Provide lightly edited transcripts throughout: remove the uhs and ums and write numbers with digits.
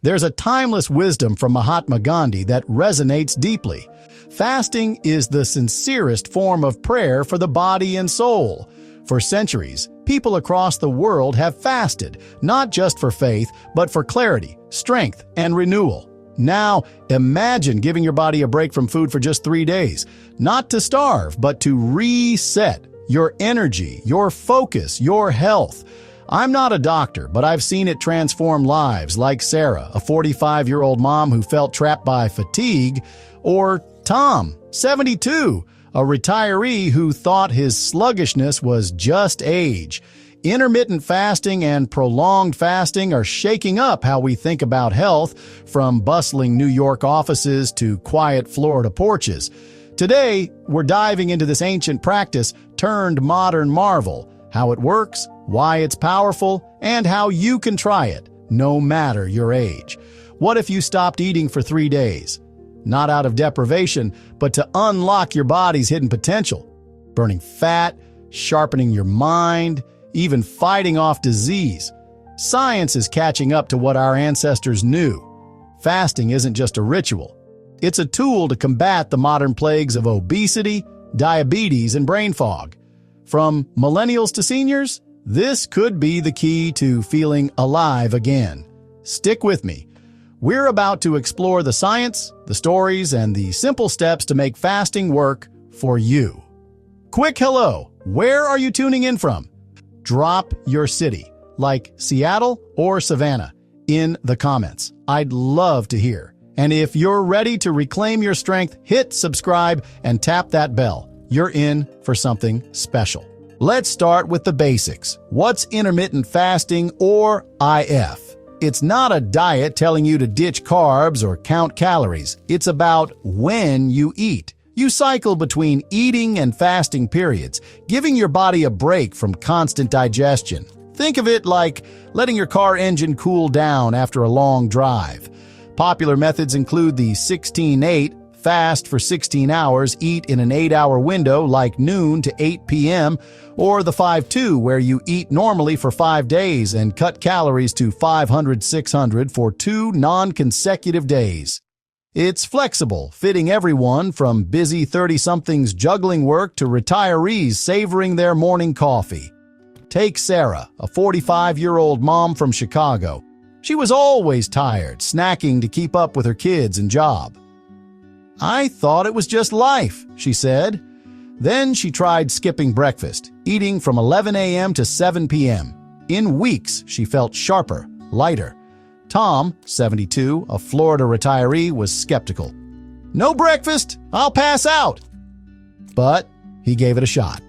There's a timeless wisdom from Mahatma Gandhi that resonates deeply. Fasting is the sincerest form of prayer for the body and soul. For centuries, people across the world have fasted, not just for faith, but for clarity, strength, and renewal. Now, imagine giving your body a break from food for just 3 days, not to starve, but to reset your energy, your focus, your health. I'm not a doctor, but I've seen it transform lives, like Sarah, a 45-year-old mom who felt trapped by fatigue, or Tom, 72, a retiree who thought his sluggishness was just age. Intermittent fasting and prolonged fasting are shaking up how we think about health, from bustling New York offices to quiet Florida porches. Today, we're diving into this ancient practice turned modern marvel, how it works, why it's powerful, and how you can try it, no matter your age. What if you stopped eating for 3 days? Not out of deprivation, but to unlock your body's hidden potential. Burning fat, sharpening your mind, even fighting off disease. Science is catching up to what our ancestors knew. Fasting isn't just a ritual. It's a tool to combat the modern plagues of obesity, diabetes, and brain fog. From millennials to seniors, this could be the key to feeling alive again. Stick with me. We're about to explore the science, the stories, and the simple steps to make fasting work for you. Quick hello, where are you tuning in from? Drop your city, like Seattle or Savannah, in the comments. I'd love to hear. And if you're ready to reclaim your strength, hit subscribe and tap that bell. You're in for something special. Let's start with the basics. What's intermittent fasting, or IF? It's not a diet telling you to ditch carbs or count calories. It's about when you eat. You cycle between eating and fasting periods, giving your body a break from constant digestion. Think of it like letting your car engine cool down after a long drive. Popular methods include the 16-8, fast for 16 hours, eat in an 8-hour window like noon to 8 p.m., or the 5-2, where you eat normally for 5 days and cut calories to 500-600 for 2 non-consecutive days. It's flexible, fitting everyone from busy 30-somethings juggling work to retirees savoring their morning coffee. Take Sarah, a 45-year-old mom from Chicago. She was always tired, snacking to keep up with her kids and job. "I thought it was just life," she said. Then she tried skipping breakfast, eating from 11 a.m. to 7 p.m. In weeks, she felt sharper, lighter. Tom, 72, a Florida retiree, was skeptical. "No breakfast, I'll pass out." But he gave it a shot.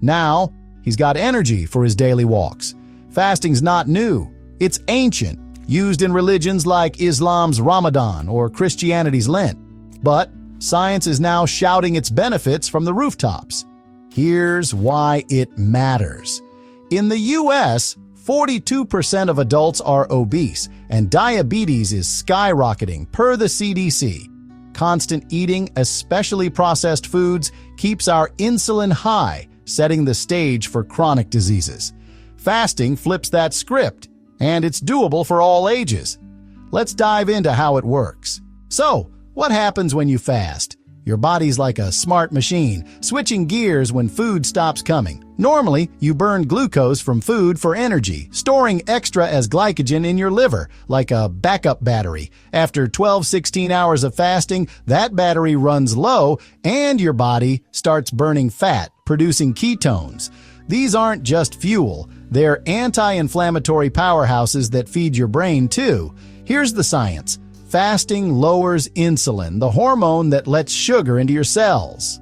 Now, he's got energy for his daily walks. Fasting's not new. It's ancient, used in religions like Islam's Ramadan or Christianity's Lent. But science is now shouting its benefits from the rooftops. Here's why it matters. In the U.S., 42% of adults are obese, and diabetes is skyrocketing per the CDC. Constant eating, especially processed foods, keeps our insulin high, setting the stage for chronic diseases. Fasting flips that script, and it's doable for all ages. Let's dive into how it works. So, what happens when you fast? Your body's like a smart machine, switching gears when food stops coming. Normally, you burn glucose from food for energy, storing extra as glycogen in your liver, like a backup battery. After 12-16 hours of fasting, that battery runs low, and your body starts burning fat, producing ketones. These aren't just fuel. They're anti-inflammatory powerhouses that feed your brain, too. Here's the science. Fasting lowers insulin, the hormone that lets sugar into your cells.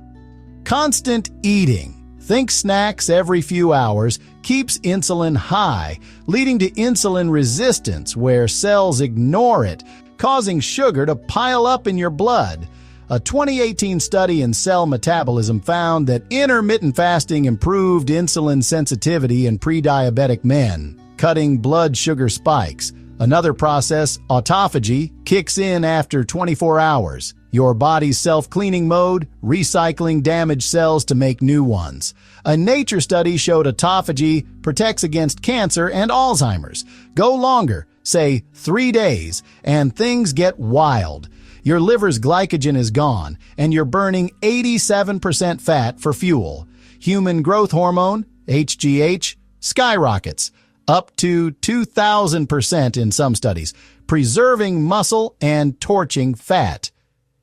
Constant eating, think snacks every few hours, keeps insulin high, leading to insulin resistance where cells ignore it, causing sugar to pile up in your blood. A 2018 study in Cell Metabolism found that intermittent fasting improved insulin sensitivity in pre-diabetic men, cutting blood sugar spikes. Another process, autophagy, kicks in after 24 hours. Your body's self-cleaning mode, recycling damaged cells to make new ones. A Nature study showed autophagy protects against cancer and Alzheimer's. Go longer. Say 3 days, and things get wild. Your liver's glycogen is gone, and you're burning 87% fat for fuel. Human growth hormone, HGH, skyrockets, up to 2,000% in some studies, preserving muscle and torching fat.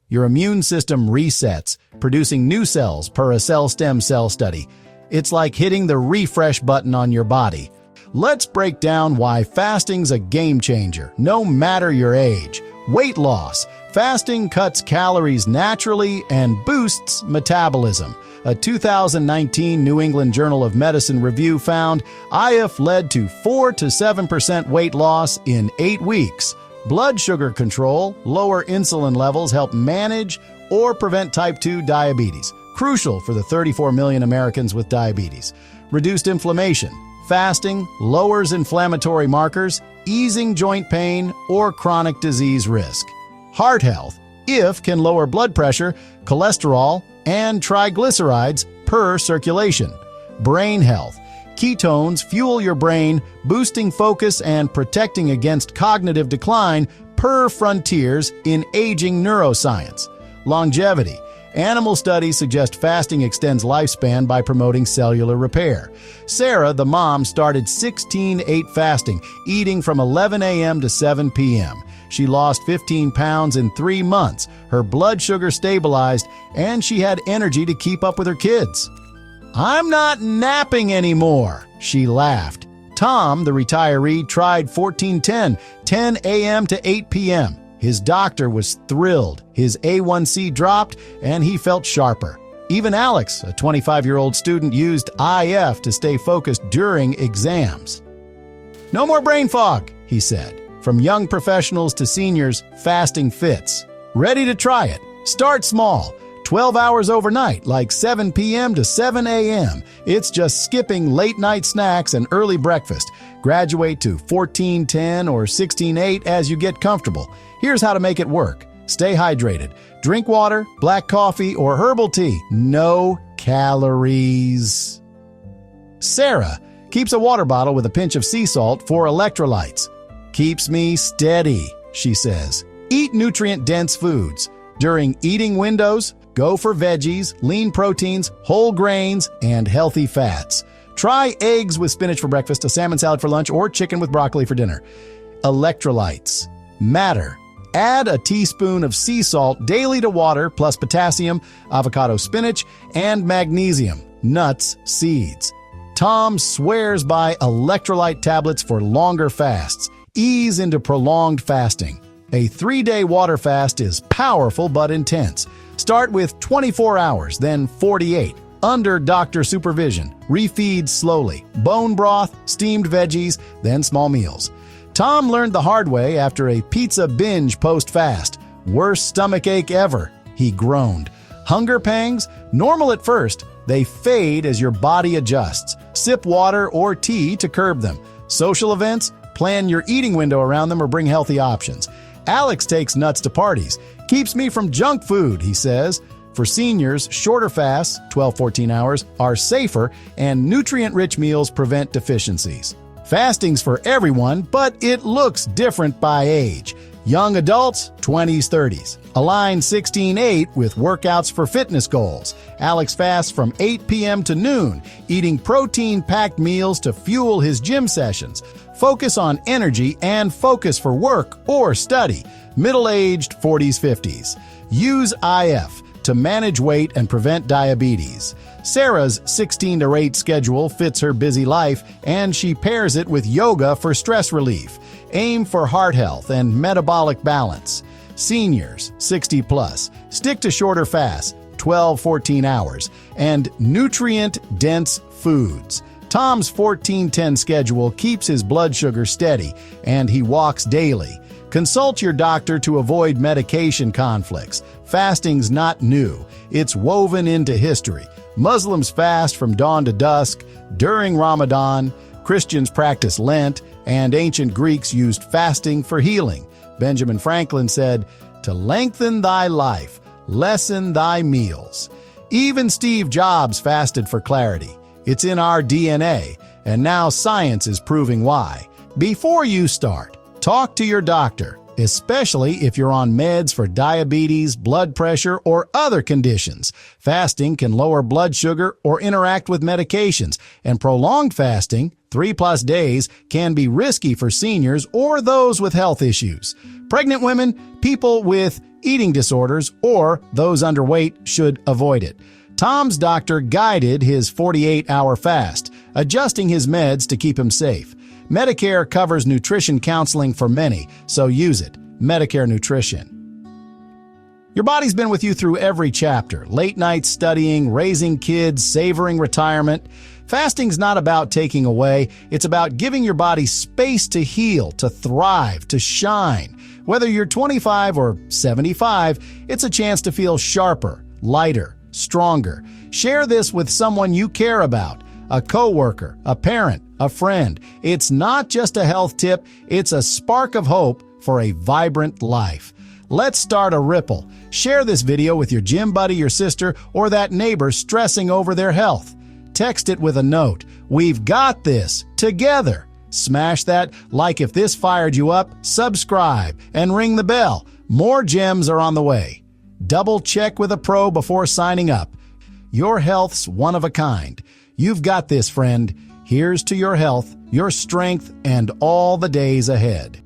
Your immune system resets, producing new cells per a cell stem cell study. It's like hitting the refresh button on your body. Let's break down why fasting's a game changer, no matter your age. Weight loss. Fasting cuts calories naturally and boosts metabolism. A 2019 New England Journal of Medicine review found IF led to 4 to 7% weight loss in 8 weeks. Blood sugar control, lower insulin levels help manage or prevent type 2 diabetes, crucial for the 34 million Americans with diabetes. Reduced inflammation. Fasting lowers inflammatory markers, easing joint pain or chronic disease risk. Heart health. IF can lower blood pressure, cholesterol, and triglycerides per circulation. Brain health. Ketones fuel your brain, boosting focus and protecting against cognitive decline per frontiers in aging neuroscience. Longevity. Animal studies suggest fasting extends lifespan by promoting cellular repair. Sarah, the mom, started 16-8 fasting, eating from 11 a.m. to 7 p.m. She lost 15 pounds in 3 months. Her blood sugar stabilized, and she had energy to keep up with her kids. "I'm not napping anymore," she laughed. Tom, the retiree, tried 14-10, 10 a.m. to 8 p.m. His doctor was thrilled. His A1C dropped, and he felt sharper. Even Alex, a 25-year-old student, used IF to stay focused during exams. "No more brain fog," he said. From young professionals to seniors, fasting fits. Ready to try it? Start small. 12 hours overnight, like 7 p.m. to 7 a.m. It's just skipping late-night snacks and early breakfast. Graduate to 14-10 or 16-8 as you get comfortable. Here's how to make it work. Stay hydrated. Drink water, black coffee, or herbal tea. No calories. Sarah keeps a water bottle with a pinch of sea salt for electrolytes. "Keeps me steady," she says. Eat nutrient-dense foods. During eating windows, go for veggies, lean proteins, whole grains, and healthy fats. Try eggs with spinach for breakfast, a salmon salad for lunch, or chicken with broccoli for dinner. Electrolytes matter. Add a teaspoon of sea salt daily to water, plus potassium, avocado spinach, and magnesium, nuts, seeds. Tom swears by electrolyte tablets for longer fasts. Ease into prolonged fasting. A 3-day water fast is powerful but intense. Start with 24 hours, then 48. Under doctor supervision. Refeed slowly. Bone broth, steamed veggies, then small meals. Tom learned the hard way after a pizza binge post-fast. "Worst stomachache ever," he groaned. Hunger pangs? Normal at first. They fade as your body adjusts. Sip water or tea to curb them. Social events? Plan your eating window around them or bring healthy options. Alex takes nuts to parties. "Keeps me from junk food," he says. For seniors, shorter fasts, 12-14 hours, are safer, and nutrient-rich meals prevent deficiencies. Fasting's for everyone, but it looks different by age. Young adults, 20s, 30s. Align 16-8 with workouts for fitness goals. Alex fasts from 8 p.m. to noon, eating protein-packed meals to fuel his gym sessions. Focus on energy and focus for work or study. Middle-aged, 40s, 50s. Use IF to manage weight and prevent diabetes. Sarah's 16-8 schedule fits her busy life, and she pairs it with yoga for stress relief. Aim for heart health and metabolic balance. Seniors, 60 plus, stick to shorter fasts, 12-14 hours, and nutrient-dense foods. Tom's 14-10 schedule keeps his blood sugar steady, and he walks daily. Consult your doctor to avoid medication conflicts. Fasting's not new. It's woven into history. Muslims fast from dawn to dusk during Ramadan. Christians practice Lent, and ancient Greeks used fasting for healing. Benjamin Franklin said, "To lengthen thy life, lessen thy meals." Even Steve Jobs fasted for clarity. It's in our DNA, and now science is proving why. Before you start, Talk to your doctor, especially if you're on meds for diabetes, blood pressure, or other conditions. Fasting can lower blood sugar or interact with medications, and prolonged fasting, 3+ days, can be risky for seniors or those with health issues. Pregnant women, people with eating disorders, or those underweight should avoid it. Tom's doctor guided his 48-hour fast, adjusting his meds to keep him safe. Medicare covers nutrition counseling for many, so use it. Medicare Nutrition. Your body's been with you through every chapter. Late nights studying, raising kids, savoring retirement. Fasting's not about taking away. It's about giving your body space to heal, to thrive, to shine. Whether you're 25 or 75, it's a chance to feel sharper, lighter, stronger. Share this with someone you care about. A coworker, a parent, a friend. It's not just a health tip, it's a spark of hope for a vibrant life. Let's start a ripple. Share this video with your gym buddy, your sister, or that neighbor stressing over their health. Text it with a note. We've got this together. Smash that like if this fired you up, subscribe, and ring the bell. More gems are on the way. Double check with a pro before signing up. Your health's one of a kind. You've got this, friend. Here's to your health, your strength, and all the days ahead.